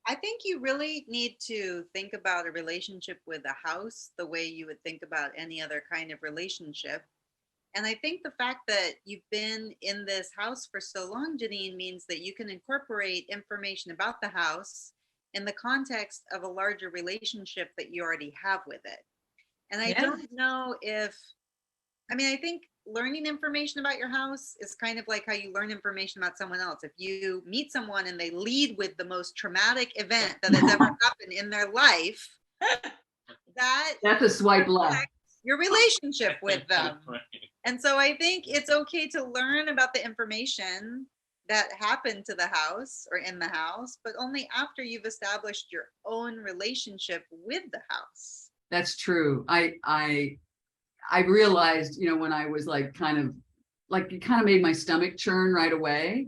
I think you really need to think about a relationship with a house the way you would think about any other kind of relationship. And I think the fact that you've been in this house for so long, Janine, means that you can incorporate information about the house in the context of a larger relationship that you already have with it. And I Yeah. don't know if, I mean, I think learning information about your house is kind of like how you learn information about someone else. If you meet someone and they lead with the most traumatic event that has ever happened in their life, that's a swipe left. Your relationship with them. And so I think it's okay to learn about the information that happened to the house or in the house, but only after you've established your own relationship with the house. That's true. I realized, when I was like, it kind of made my stomach churn right away.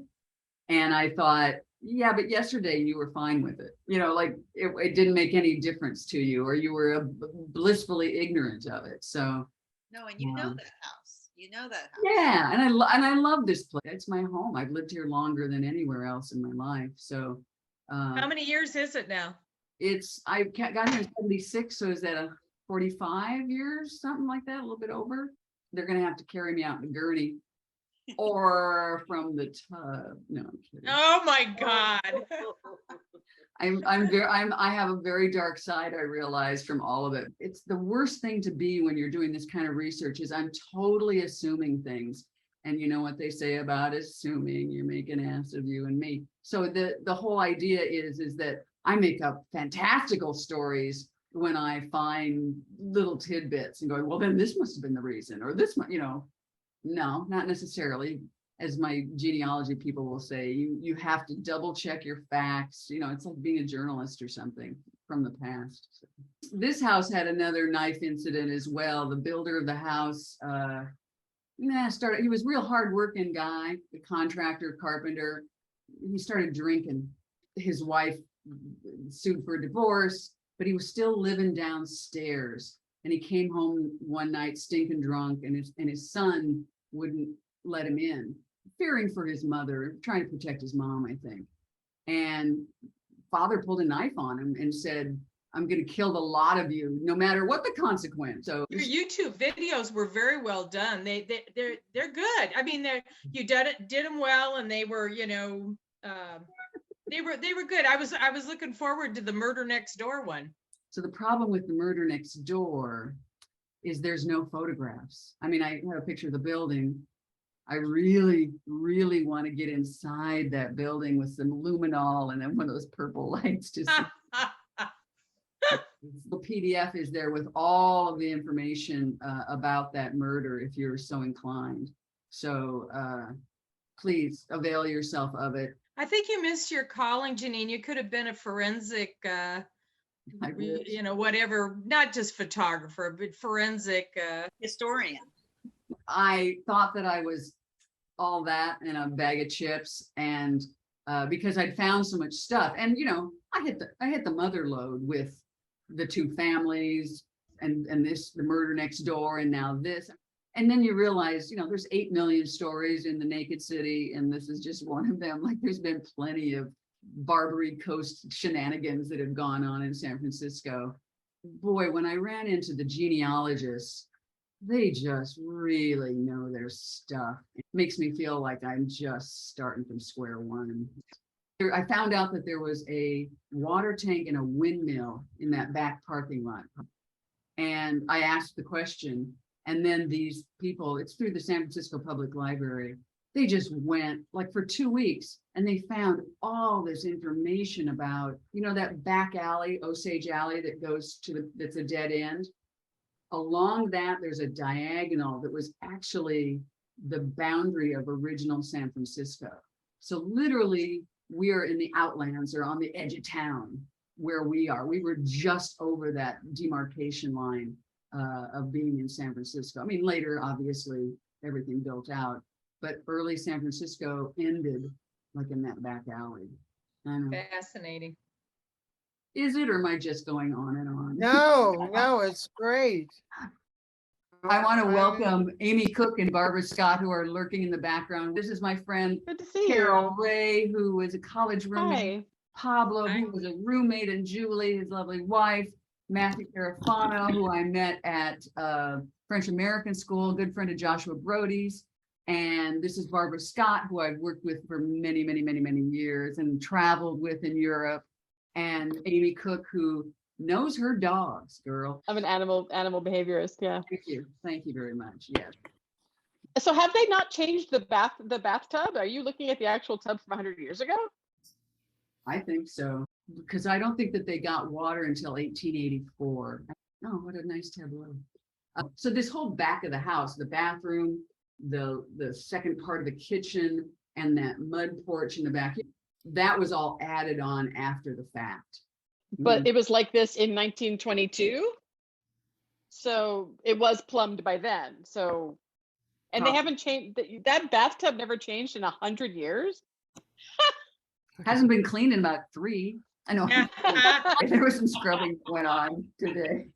And I thought, yeah, but yesterday you were fine with it. It didn't make any difference to you, or you were blissfully ignorant of it. So. No, and you know that house. You know that house. Yeah, and I love this place. It's my home. I've lived here longer than anywhere else in my life. So. How many years is it now? I got here in 76, so is that a 45 years, something like that, a little bit over. They're gonna have to carry me out in a gurney or from the tub. No, I'm kidding. Oh my God. I have a very dark side, I realize, from all of it. It's the worst thing to be when you're doing this kind of research is I'm totally assuming things. And you know what they say about assuming, you make an ass of you and me. So the whole idea is that I make up fantastical stories when I find little tidbits and going, well, then this must have been the reason, or this, no, not necessarily. As my genealogy people will say, you have to double check your facts. It's like being a journalist or something from the past. So, this house had another knife incident as well. The builder of the house, he was a real hardworking guy, the contractor, carpenter. He started drinking. His wife sued for a divorce, but he was still living downstairs. And he came home one night stinking drunk, and his son wouldn't let him in, fearing for his mother, trying to protect his mom, I think. And father pulled a knife on him and said, I'm going to kill the lot of you, no matter what the consequence. So your YouTube videos were very well done. They're good. I mean, you did them well, and they were, they were good. I was looking forward to the Murder Next Door one. So the problem with the Murder Next Door is there's no photographs. I mean, I have a picture of the building. I really, really want to get inside that building with some luminol and then one of those purple lights. Just the PDF is there with all of the information about that murder if you're so inclined. So please avail yourself of it. I think you missed your calling, Janine. You could have been a forensic, whatever, not just photographer, but forensic historian. I thought that I was all that in a bag of chips, and because I'd found so much stuff, and I hit the mother lode with the two families and the Murder Next Door, and now this. And then you realize, there's 8 million stories in the Naked City, and this is just one of them. Like, there's been plenty of Barbary Coast shenanigans that have gone on in San Francisco. Boy, when I ran into the genealogists, they just really know their stuff. It makes me feel like I'm just starting from square one. I found out that there was a water tank and a windmill in that back parking lot. And I asked the question, and then these people, it's through the San Francisco Public Library, they just went like for 2 weeks, and they found all this information about, that back alley, Osage Alley, that goes that's a dead end. Along that, there's a diagonal that was actually the boundary of original San Francisco. So literally, we are in the outlands or on the edge of town where we are. We were just over that demarcation line of being in San Francisco. I mean, later, obviously, everything built out, but early San Francisco ended like in that back alley. Fascinating. Is it, or am I just going on and on? No, it's great. I want to welcome Amy Cook and Barbara Scott, who are lurking in the background. This is my friend Good to see Carol Ray, who is a college roommate. Pablo, who was a roommate, and Julie, his lovely wife, Matthew Carafano, who I met at French American School, good friend of Joshua Brody's. And this is Barbara Scott, who I've worked with for many, many, many, many years and traveled with in Europe. And Amy Cook, who knows her dogs, girl. I'm an animal behaviorist. Yeah. Thank you very much. Yes. So have they not changed the bathtub? Are you looking at the actual tub from 100 years ago? I think so, because I don't think that they got water until 1884. Oh, what a nice tableau. So this whole back of the house, the bathroom, the second part of the kitchen, and that mud porch in the back, that was all added on after the fact. But it was like this in 1922. So it was plumbed by then. So, and they haven't changed, that bathtub never changed in 100 years. Hasn't been cleaned in about 3. I know. There was some scrubbing going on today.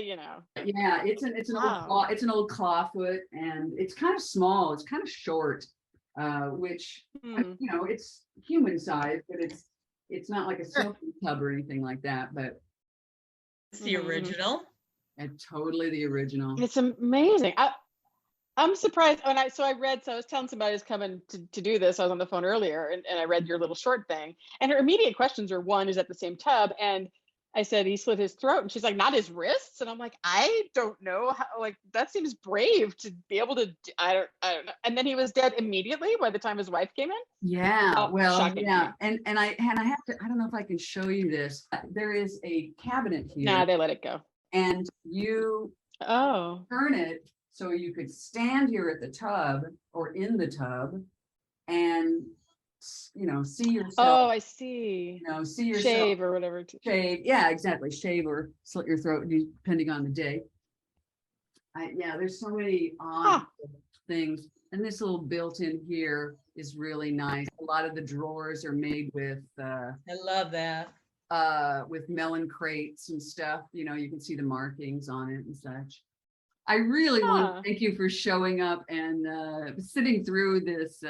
You know. Yeah, it's an old clawfoot, and it's kind of small. It's kind of short, which you know, it's human size, but it's not like a silky tub or anything like that. But It's the original. it's totally the original. It's amazing. I'm surprised when I was telling somebody who's coming to do this. I was on the phone earlier and I read your little short thing, and her immediate questions are, one, is at the same tub, and I said he slit his throat, and she's like, not his wrists, and I'm like, I don't know how, like, that seems brave to be able to. I don't know. And then he was dead immediately by the time his wife came in. Yeah, well, shocking. yeah, and I have to. I don't know if I can show you this. There is a cabinet here, Nah, they let it go. and you turn it so you could stand here at the tub or in the tub, and you know, see yourself. Oh, I see. You know, see yourself. Shave or whatever. Shave, yeah, exactly. Shave or slit your throat, depending on the day. Yeah, there's so many things, and this little built-in here is really nice. A lot of the drawers are made with I love that. with melon crates and stuff. You know, you can see the markings on it and such. I really want to thank you for showing up and sitting through this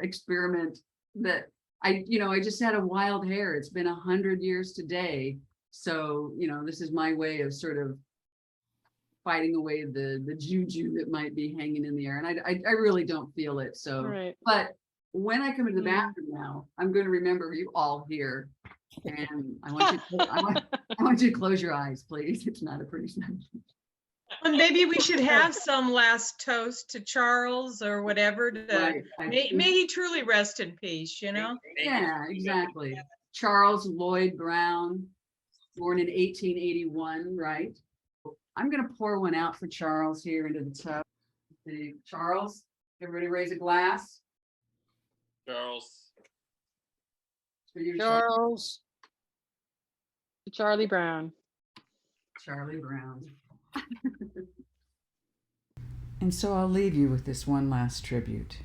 experiment that I just had a wild hair. It's been 100 years today. So, you know, this is my way of sort of fighting away the juju that might be hanging in the air. And I really don't feel it. So, but when I come into the bathroom now, I'm going to remember you all here. And I want you to close your eyes, please. It's not a pretty sight. Well, maybe we should have some last toast to Charles or whatever. May he truly rest in peace, you know? Yeah, exactly. Charles Lloyd Brown, born in 1881, right? I'm going to pour one out for Charles here into the tub. Charles, everybody raise a glass. Charles. For you, Charles. Charlie Brown. Charlie Brown. And so I'll leave you with this one last tribute.